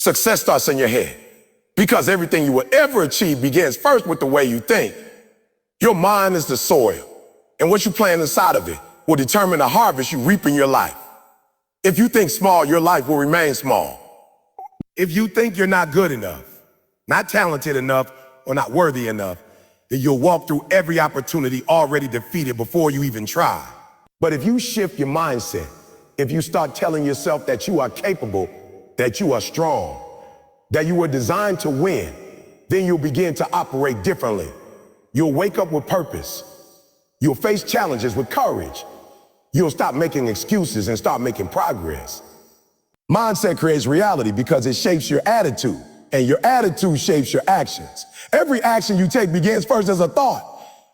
Success starts in your head because everything you will ever achieve begins first with the way you think. Your mind is the soil, and what you plant inside of it will determine the harvest you reap in your life. If you think small, your life will remain small. If you think you're not good enough, not talented enough, or not worthy enough, then you'll walk through every opportunity already defeated before you even try. But if you shift your mindset, if you start telling yourself that you are capable, that you are strong, that you were designed to win, then you'll begin to operate differently. You'll wake up with purpose. You'll face challenges with courage. You'll stop making excuses and start making progress. Mindset creates reality because it shapes your attitude, and your attitude shapes your actions. Every action you take begins first as a thought.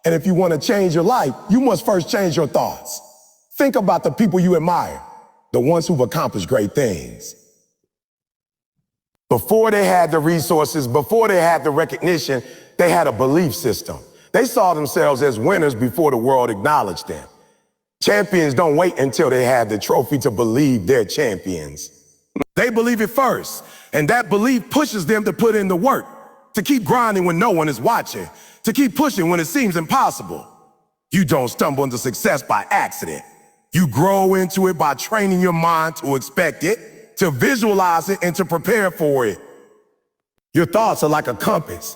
And if you want to change your life, you must first change your thoughts. Think about the people you admire, the ones who've accomplished great things. Before they had the resources, before they had the recognition, they had a belief system. They saw themselves as winners before the world acknowledged them. Champions don't wait until they have the trophy to believe they're champions. They believe it first, and that belief pushes them to put in the work, to keep grinding when no one is watching, to keep pushing when it seems impossible. You don't stumble into success by accident. You grow into it by training your mind to expect it, to visualize it, and to prepare for it. Your thoughts are like a compass.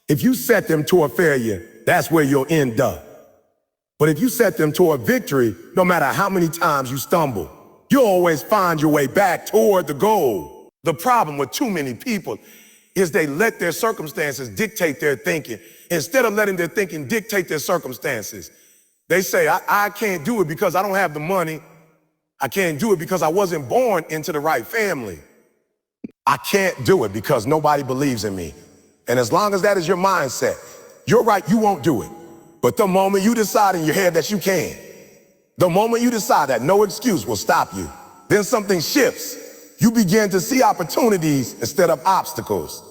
If you set them toward failure, that's where you'll end up. But if you set them toward victory, no matter how many times you stumble, you'll always find your way back toward the goal. The problem with too many people is they let their circumstances dictate their thinking. Instead of letting their thinking dictate their circumstances, they say, I can't do it because I don't have the money. I can't do it because I wasn't born into the right family. I can't do it because nobody believes in me. And as long as that is your mindset, you're right, you won't do it. But the moment you decide in your head that you can, the moment you decide that no excuse will stop you, then something shifts. You begin to see opportunities instead of obstacles.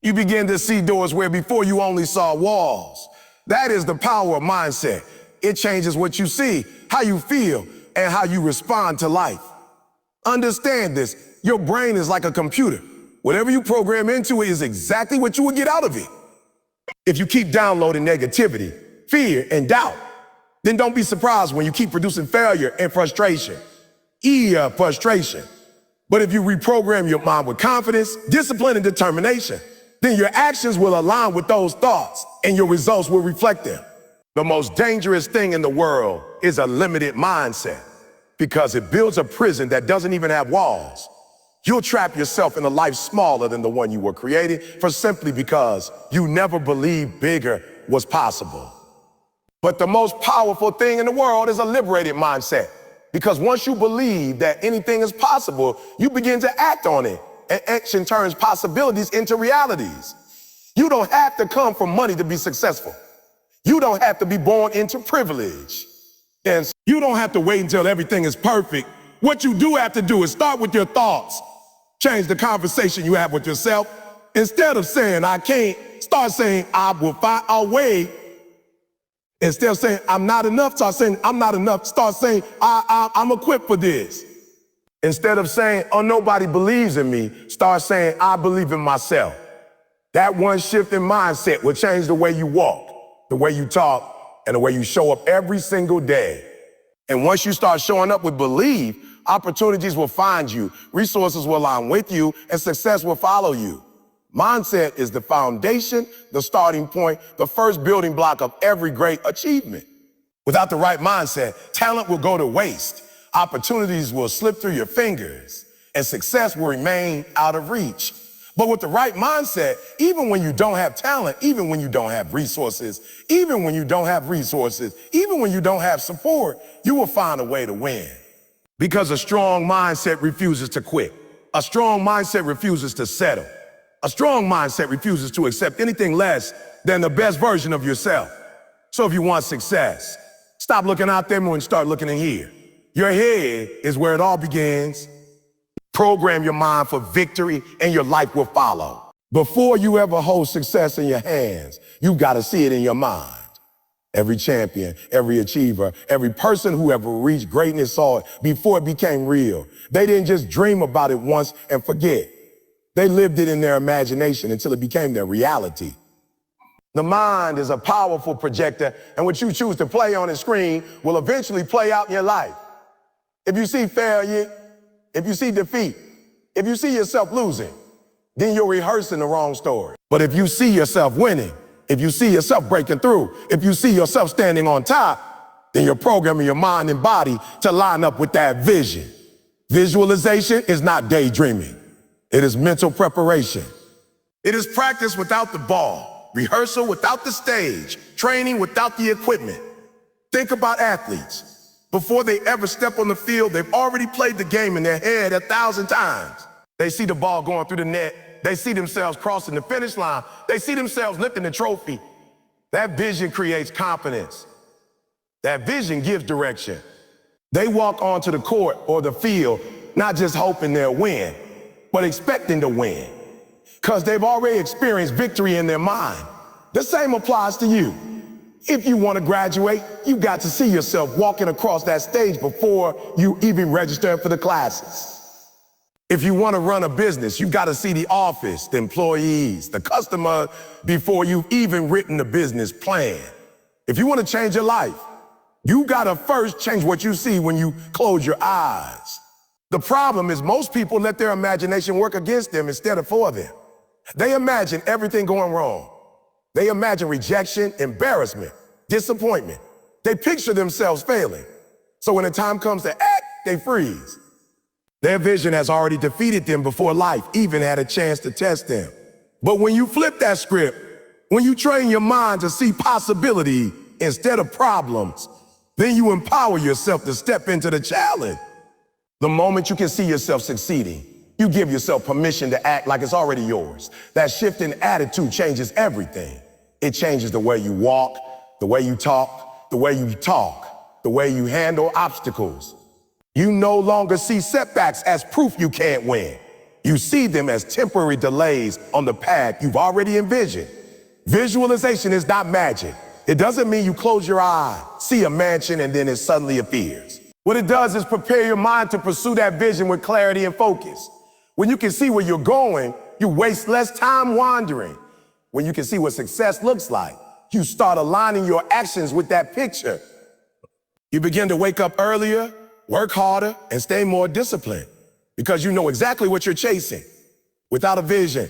You begin to see doors where before you only saw walls. That is the power of mindset. It changes what you see, how you feel, and how you respond to life. Understand this, your brain is like a computer. Whatever you program into it is exactly what you will get out of it. If you keep downloading negativity, fear, and doubt, then don't be surprised when you keep producing failure and frustration. Frustration. But if you reprogram your mind with confidence, discipline, and determination, then your actions will align with those thoughts and your results will reflect them. The most dangerous thing in the world is a limited mindset because it builds a prison that doesn't even have walls. You'll trap yourself in a life smaller than the one you were created for simply because you never believed bigger was possible. But the most powerful thing in the world is a liberated mindset, because once you believe that anything is possible, you begin to act on it, and action turns possibilities into realities. You don't have to come from money to be successful. You don't have to be born into privilege. And you don't have to wait until everything is perfect. What you do have to do is start with your thoughts. Change the conversation you have with yourself. Instead of saying, I can't, start saying, I will find a way. Instead of saying, I'm not enough, start saying, I'm not enough. Start saying, I'm equipped for this. Instead of saying, oh, nobody believes in me, start saying, I believe in myself. That one shift in mindset will change the way you walk, the way you talk, and the way you show up every single day. And once you start showing up with belief, opportunities will find you, resources will align with you, and success will follow you. Mindset is the foundation, the starting point, the first building block of every great achievement. Without the right mindset, talent will go to waste, opportunities will slip through your fingers, and success will remain out of reach. But with the right mindset, even when you don't have talent, even when you don't have resources, even when you don't have support, you will find a way to win. Because a strong mindset refuses to quit. A strong mindset refuses to settle. A strong mindset refuses to accept anything less than the best version of yourself. So if you want success, stop looking out there and start looking in here. Your head is where it all begins. Program your mind for victory and your life will follow. Before you ever hold success in your hands, you've got to see it in your mind. Every champion, every achiever, every person who ever reached greatness saw it before it became real. They didn't just dream about it once and forget. They lived it in their imagination until it became their reality. The mind is a powerful projector, and what you choose to play on the screen will eventually play out in your life. If you see failure, if you see defeat, if you see yourself losing, then you're rehearsing the wrong story. But if you see yourself winning, if you see yourself breaking through, if you see yourself standing on top, then you're programming your mind and body to line up with that vision. Visualization is not daydreaming. It is mental preparation. It is practice without the ball, rehearsal without the stage, training without the equipment. Think about athletes. Before they ever step on the field, they've already played the game in their head 1,000 times. They see the ball going through the net. They see themselves crossing the finish line. They see themselves lifting the trophy. That vision creates confidence. That vision gives direction. They walk onto the court or the field, not just hoping they'll win, but expecting to win, because they've already experienced victory in their mind. The same applies to you. If you want to graduate, you got to see yourself walking across that stage before you even register for the classes. If you want to run a business, you got to see the office, the employees, the customer before you've even written the business plan. If you want to change your life, you got to first change what you see when you close your eyes. The problem is most people let their imagination work against them instead of for them. They imagine everything going wrong. They imagine rejection, embarrassment, disappointment. They picture themselves failing. So when the time comes to act, they freeze. Their vision has already defeated them before life even had a chance to test them. But when you flip that script, when you train your mind to see possibility instead of problems, then you empower yourself to step into the challenge. The moment you can see yourself succeeding, you give yourself permission to act like it's already yours. That shift in attitude changes everything. It changes the way you walk, the way you talk, the way you handle obstacles. You no longer see setbacks as proof you can't win. You see them as temporary delays on the path you've already envisioned. Visualization is not magic. It doesn't mean you close your eyes, see a mansion, and then it suddenly appears. What it does is prepare your mind to pursue that vision with clarity and focus. When you can see where you're going, you waste less time wandering. When you can see what success looks like, you start aligning your actions with that picture. You begin to wake up earlier, work harder, and stay more disciplined because you know exactly what you're chasing. Without a vision,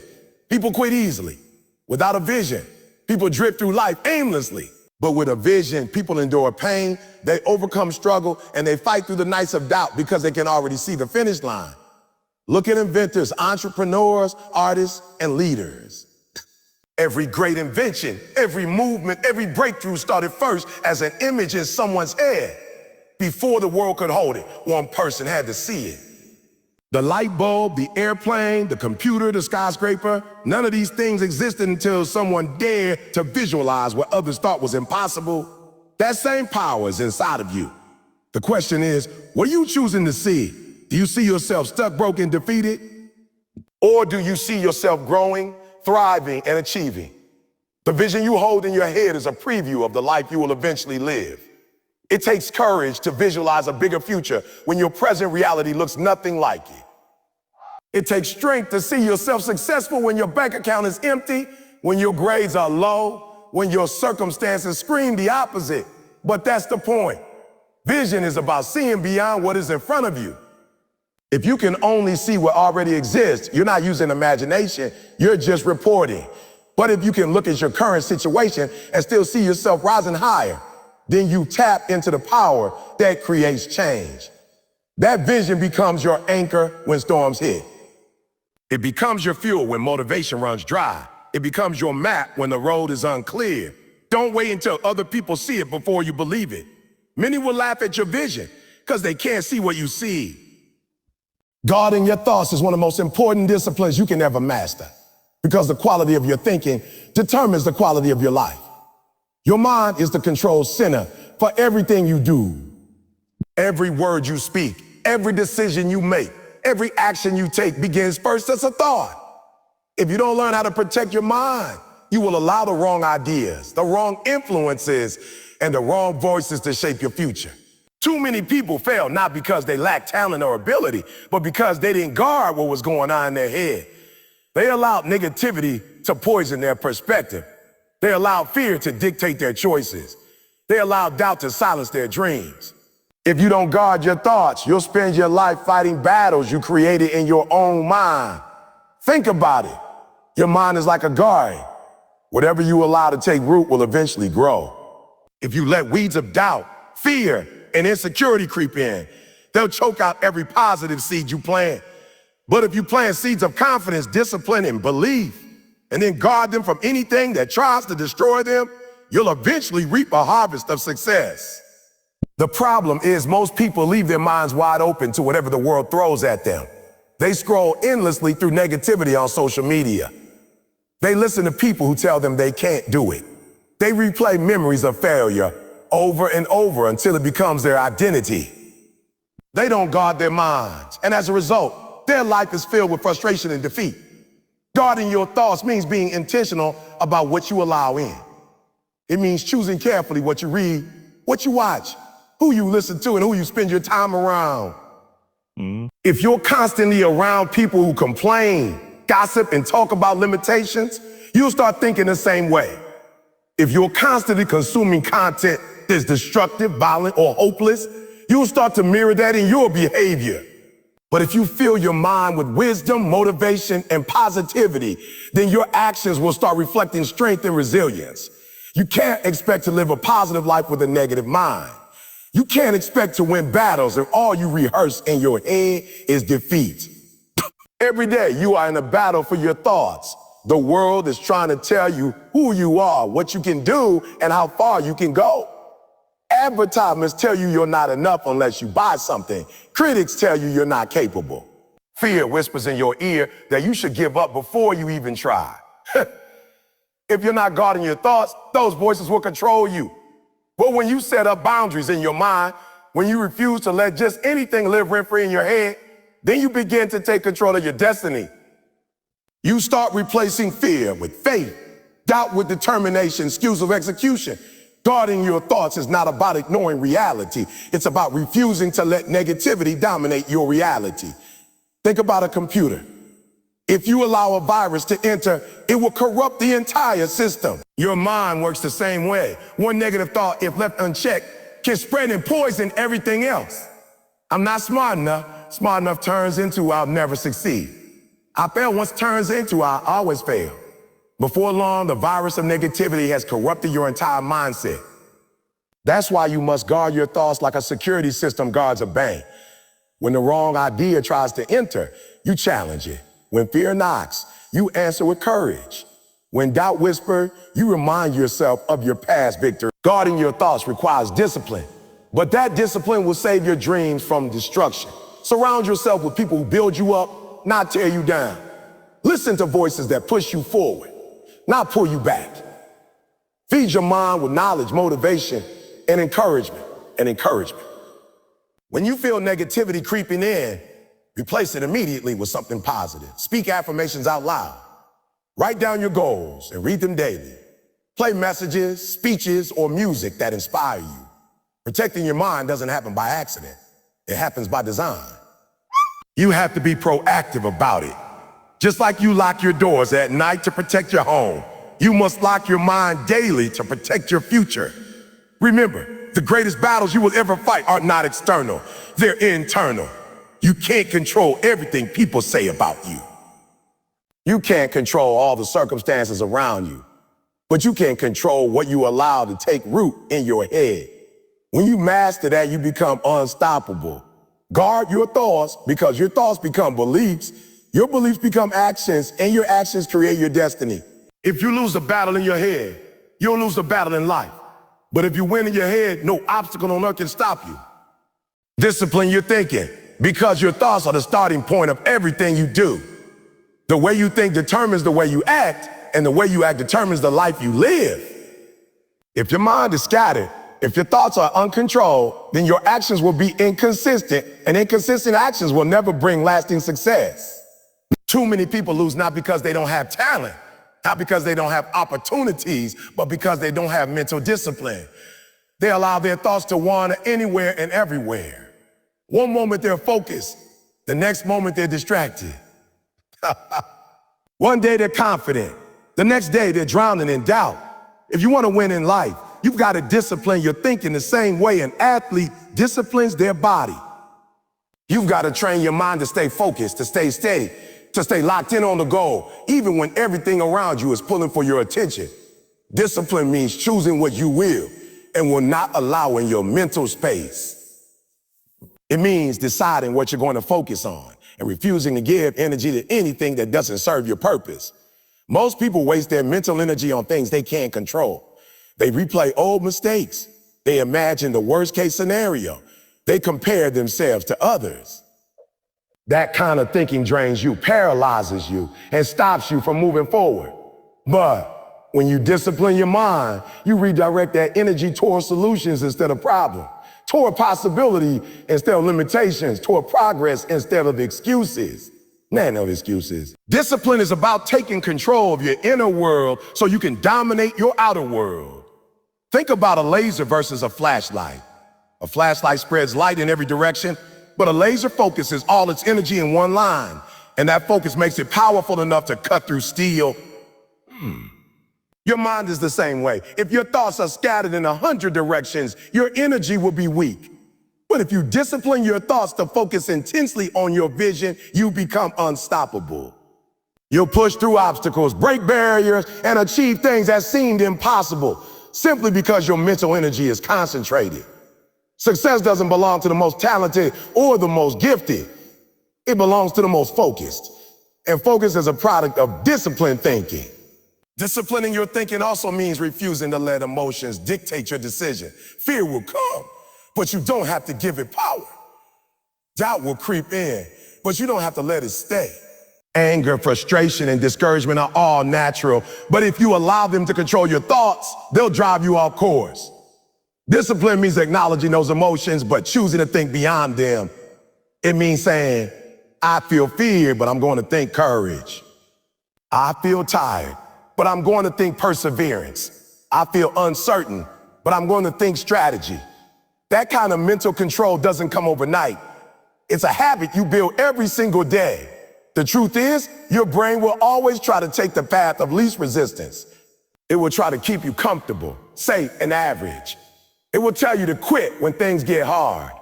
people quit easily. Without a vision, people drift through life aimlessly. But with a vision, people endure pain, they overcome struggle, and they fight through the nights of doubt because they can already see the finish line. Look at inventors, entrepreneurs, artists, and leaders. Every great invention, every movement, every breakthrough started first as an image in someone's head. Before the world could hold it, one person had to see it. The light bulb, the airplane, the computer, the skyscraper, none of these things existed until someone dared to visualize what others thought was impossible. That same power is inside of you. The question is, what are you choosing to see? Do you see yourself stuck, broken, defeated? Or do you see yourself growing, thriving, and achieving? The vision you hold in your head is a preview of the life you will eventually live. It takes courage to visualize a bigger future when your present reality looks nothing like it. It takes strength to see yourself successful when your bank account is empty, when your grades are low, when your circumstances scream the opposite. But that's the point. Vision is about seeing beyond what is in front of you. If you can only see what already exists, you're not using imagination, you're just reporting. But if you can look at your current situation and still see yourself rising higher, then you tap into the power that creates change. That vision becomes your anchor when storms hit. It becomes your fuel when motivation runs dry. It becomes your map when the road is unclear. Don't wait until other people see it before you believe it. Many will laugh at your vision because they can't see what you see. Guarding your thoughts is one of the most important disciplines you can ever master because the quality of your thinking determines the quality of your life. Your mind is the control center for everything you do. Every word you speak, every decision you make, every action you take begins first as a thought. If you don't learn how to protect your mind, you will allow the wrong ideas, the wrong influences, and the wrong voices to shape your future. Too many people fail not because they lack talent or ability, but because they didn't guard what was going on in their head. They allowed negativity to poison their perspective. They allowed fear to dictate their choices. They allowed doubt to silence their dreams. If you don't guard your thoughts, you'll spend your life fighting battles you created in your own mind. Think about it. Your mind is like a garden. Whatever you allow to take root will eventually grow. If you let weeds of doubt, fear, and insecurity creep in, they'll choke out every positive seed you plant. But if you plant seeds of confidence, discipline, and belief, and then guard them from anything that tries to destroy them, you'll eventually reap a harvest of success. The problem is most people leave their minds wide open to whatever the world throws at them. They scroll endlessly through negativity on social media. They listen to people who tell them they can't do it. They replay memories of failure over and over until it becomes their identity. They don't guard their minds, and as a result, their life is filled with frustration and defeat. Guarding your thoughts means being intentional about what you allow in. It means choosing carefully what you read, what you watch, who you listen to, and who you spend your time around. If you're constantly around people who complain, gossip, and talk about limitations, you'll start thinking the same way. If you're constantly consuming content that's destructive, violent, or hopeless, you'll start to mirror that in your behavior. But if you fill your mind with wisdom, motivation, and positivity, then your actions will start reflecting strength and resilience. You can't expect to live a positive life with a negative mind. You can't expect to win battles if all you rehearse in your head is defeat. Every day you are in a battle for your thoughts. The world is trying to tell you who you are, what you can do, and how far you can go. Advertisements tell you you're not enough unless you buy something. Critics tell you you're not capable. Fear whispers in your ear that you should give up before you even try. If you're not guarding your thoughts, those voices will control you. But when you set up boundaries in your mind, when you refuse to let just anything live rent-free in your head, then you begin to take control of your destiny. You start replacing fear with faith, doubt with determination, skills of execution. Guarding your thoughts is not about ignoring reality. It's about refusing to let negativity dominate your reality. Think about a computer. If you allow a virus to enter, it will corrupt the entire system. Your mind works the same way. One negative thought, if left unchecked, can spread and poison everything else. I'm not smart enough. Smart enough turns into I'll never succeed. I fail once turns into I always fail. Before long, the virus of negativity has corrupted your entire mindset. That's why you must guard your thoughts like a security system guards a bank. When the wrong idea tries to enter, you challenge it. When fear knocks, you answer with courage. When doubt whispers, you remind yourself of your past victory. Guarding your thoughts requires discipline, but that discipline will save your dreams from destruction. Surround yourself with people who build you up, not tear you down. Listen to voices that push you forward, not pull you back. Feed your mind with knowledge, motivation, and encouragement. When you feel negativity creeping in, replace it immediately with something positive. Speak affirmations out loud. Write down your goals and read them daily. Play messages, speeches, or music that inspire you. Protecting your mind doesn't happen by accident. It happens by design. You have to be proactive about it. Just like you lock your doors at night to protect your home, you must lock your mind daily to protect your future. Remember, the greatest battles you will ever fight are not external, they're internal. You can't control everything people say about you. You can't control all the circumstances around you, but you can control what you allow to take root in your head. When you master that, you become unstoppable. Guard your thoughts because your thoughts become beliefs, your beliefs become actions, and your actions create your destiny. If you lose a battle in your head, you'll lose a battle in life. But if you win in your head, no obstacle on earth can stop you. Discipline your thinking, because your thoughts are the starting point of everything you do. The way you think determines the way you act, and the way you act determines the life you live. If your mind is scattered, if your thoughts are uncontrolled, then your actions will be inconsistent, and inconsistent actions will never bring lasting success. Too many people lose not because they don't have talent, not because they don't have opportunities, but because they don't have mental discipline. They allow their thoughts to wander anywhere and everywhere. One moment they're focused, the next moment they're distracted. One day they're confident. The next day they're drowning in doubt. If you want to win in life, you've got to discipline your thinking the same way an athlete disciplines their body. You've got to train your mind to stay focused, to stay steady, to stay locked in on the goal, even when everything around you is pulling for your attention. Discipline means choosing what you will and will not allow in your mental space. It means deciding what you're going to focus on and refusing to give energy to anything that doesn't serve your purpose. Most people waste their mental energy on things they can't control. They replay old mistakes. They imagine the worst case scenario. They compare themselves to others. That kind of thinking drains you, paralyzes you, and stops you from moving forward. But when you discipline your mind, you redirect that energy toward solutions instead of problems, toward possibility instead of limitations, toward progress instead of excuses. No excuses. Discipline is about taking control of your inner world so you can dominate your outer world. Think about a laser versus a flashlight. A flashlight spreads light in every direction, but a laser focuses all its energy in one line, and that focus makes it powerful enough to cut through steel. Your mind is the same way. If your thoughts are scattered in 100 directions, your energy will be weak. But if you discipline your thoughts to focus intensely on your vision, you become unstoppable. You'll push through obstacles, break barriers, and achieve things that seemed impossible simply because your mental energy is concentrated. Success doesn't belong to the most talented or the most gifted. It belongs to the most focused. And focus is a product of disciplined thinking. Disciplining your thinking also means refusing to let emotions dictate your decision. Fear will come, but you don't have to give it power. Doubt will creep in, but you don't have to let it stay. Anger, frustration, and discouragement are all natural, but if you allow them to control your thoughts, they'll drive you off course. Discipline means acknowledging those emotions, but choosing to think beyond them. It means saying, I feel fear, but I'm going to think courage. I feel tired, but I'm going to think perseverance. I feel uncertain, but I'm going to think strategy. That kind of mental control doesn't come overnight. It's a habit you build every single day. The truth is, your brain will always try to take the path of least resistance. It will try to keep you comfortable, safe, and average. It will tell you to quit when things get hard.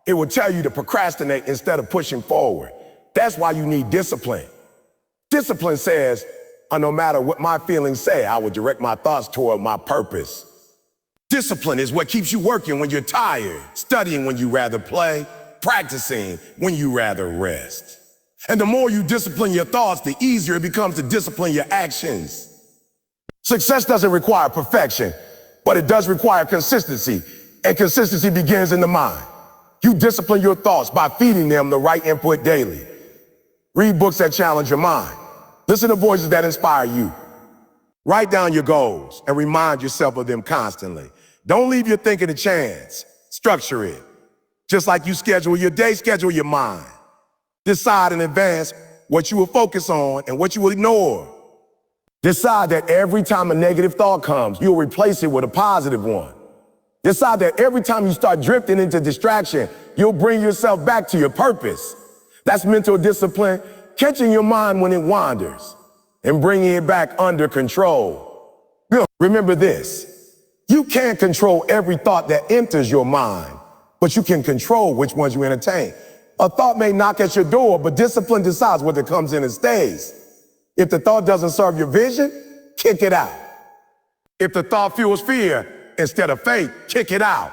It will tell you to procrastinate instead of pushing forward. That's why you need discipline. Discipline says, no matter what my feelings say, I will direct my thoughts toward my purpose. Discipline is what keeps you working when you're tired, studying when you rather play, practicing when you rather rest. And the more you discipline your thoughts, the easier it becomes to discipline your actions. Success doesn't require perfection, but it does require consistency, and consistency begins in the mind. You discipline your thoughts by feeding them the right input daily. Read books that challenge your mind. Listen to voices that inspire you. Write down your goals and remind yourself of them constantly. Don't leave your thinking to chance. Structure it. Just like you schedule your day, schedule your mind. Decide in advance what you will focus on and what you will ignore. Decide that every time a negative thought comes, you'll replace it with a positive one. Decide that every time you start drifting into distraction, you'll bring yourself back to your purpose. That's mental discipline, catching your mind when it wanders and bringing it back under control. Remember this, you can't control every thought that enters your mind, but you can control which ones you entertain. A thought may knock at your door, but discipline decides whether it comes in and stays. If the thought doesn't serve your vision, kick it out. If the thought fuels fear instead of faith, kick it out.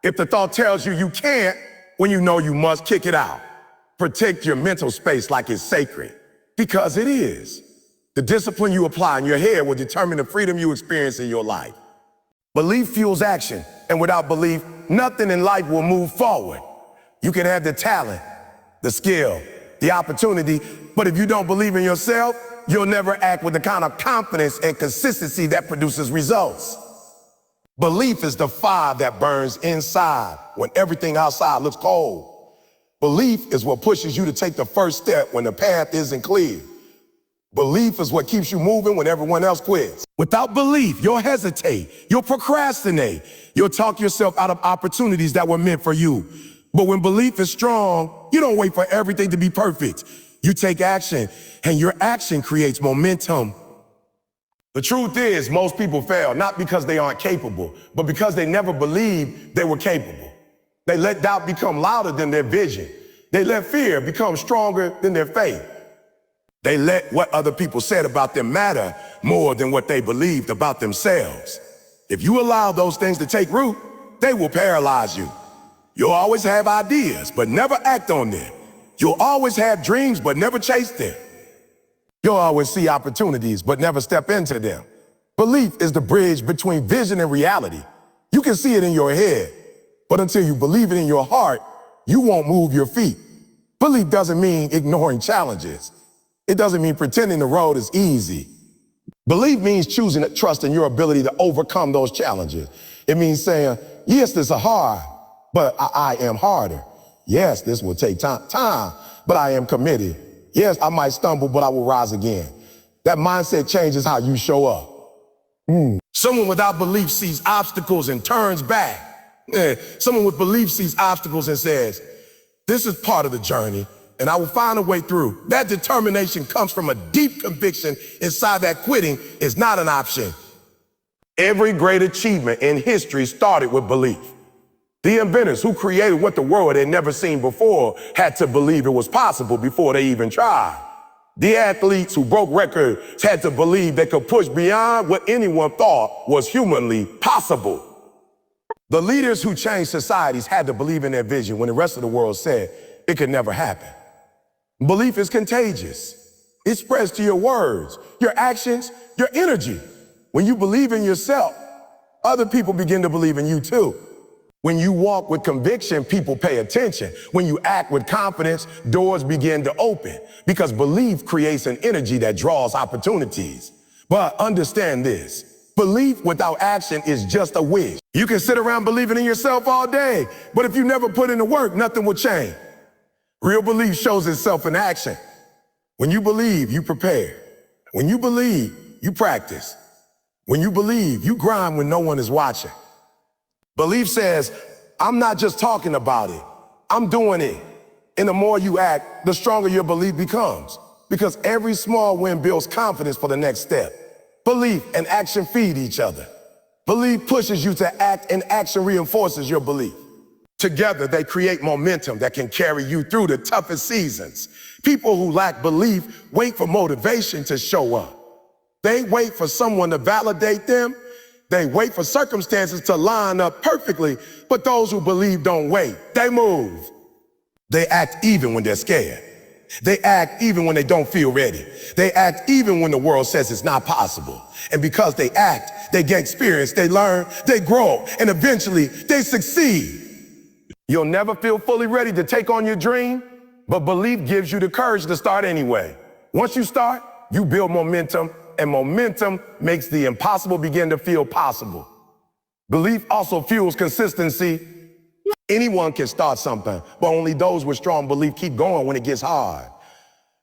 If the thought tells you you can't when you know you must, kick it out. Protect your mental space like it's sacred, because it is. The discipline you apply in your head will determine the freedom you experience in your life. Belief fuels action, and without belief, nothing in life will move forward. You can have the talent, the skill, the opportunity, but if you don't believe in yourself, you'll never act with the kind of confidence and consistency that produces results. Belief is the fire that burns inside when everything outside looks cold. Belief is what pushes you to take the first step when the path isn't clear. Belief is what keeps you moving when everyone else quits. Without belief, you'll hesitate, you'll procrastinate, you'll talk yourself out of opportunities that were meant for you. But when belief is strong, you don't wait for everything to be perfect. You take action, and your action creates momentum. The truth is, most people fail, not because they aren't capable, but because they never believed they were capable. They let doubt become louder than their vision. They let fear become stronger than their faith. They let what other people said about them matter more than what they believed about themselves. If you allow those things to take root, they will paralyze you. You'll always have ideas, but never act on them. You'll always have dreams, but never chase them. You'll always see opportunities, but never step into them. Belief is the bridge between vision and reality. You can see it in your head, but until you believe it in your heart, you won't move your feet. Belief doesn't mean ignoring challenges. It doesn't mean pretending the road is easy. Belief means choosing to trust in your ability to overcome those challenges. It means saying, yes, this is hard, but I am harder. Yes, this will take time, but I am committed. Yes, I might stumble, but I will rise again. That mindset changes how you show up. Someone without belief sees obstacles and turns back. Someone with belief sees obstacles and says, this is part of the journey, and I will find a way through. That determination comes from a deep conviction inside that quitting is not an option. Every great achievement in history started with belief. The inventors who created what the world had never seen before had to believe it was possible before they even tried. The athletes who broke records had to believe they could push beyond what anyone thought was humanly possible. The leaders who changed societies had to believe in their vision when the rest of the world said it could never happen. Belief is contagious. It spreads to your words, your actions, your energy. When you believe in yourself, other people begin to believe in you too. When you walk with conviction, people pay attention. When you act with confidence, doors begin to open because belief creates an energy that draws opportunities. But understand this, belief without action is just a wish. You can sit around believing in yourself all day, but if you never put in the work, nothing will change. Real belief shows itself in action. When you believe, you prepare. When you believe, you practice. When you believe, you grind when no one is watching. Belief says, I'm not just talking about it, I'm doing it. And the more you act, the stronger your belief becomes. Because every small win builds confidence for the next step. Belief and action feed each other. Belief pushes you to act, and action reinforces your belief. Together, they create momentum that can carry you through the toughest seasons. People who lack belief wait for motivation to show up. They wait for someone to validate them. They wait for circumstances to line up perfectly, but those who believe don't wait. They move. They act even when they're scared. They act even when they don't feel ready. They act even when the world says it's not possible. And because they act, they gain experience, they learn, they grow, and eventually they succeed. You'll never feel fully ready to take on your dream, but belief gives you the courage to start anyway. Once you start, you build momentum, and momentum makes the impossible begin to feel possible. Belief also fuels consistency. Anyone can start something, but only those with strong belief keep going when it gets hard.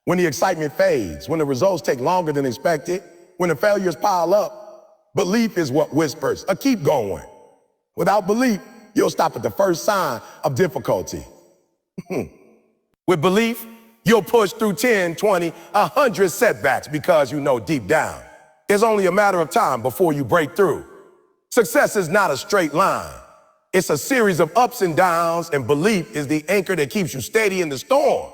When the excitement fades, when the results take longer than expected, when the failures pile up, belief is what whispers, keep going. Without belief, you'll stop at the first sign of difficulty. With belief, you'll push through 10, 20, 100 setbacks because you know deep down, it's only a matter of time before you break through. Success is not a straight line. It's a series of ups and downs, and belief is the anchor that keeps you steady in the storm.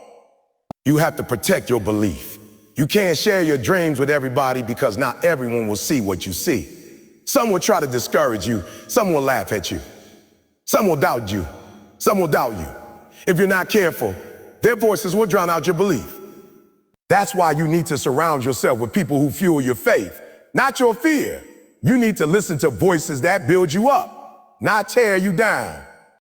You have to protect your belief. You can't share your dreams with everybody because not everyone will see what you see. Some will try to discourage you. Some will laugh at you. Some will doubt you. Some will doubt you. If you're not careful, their voices will drown out your belief. That's why you need to surround yourself with people who fuel your faith, not your fear. You need to listen to voices that build you up, not tear you down.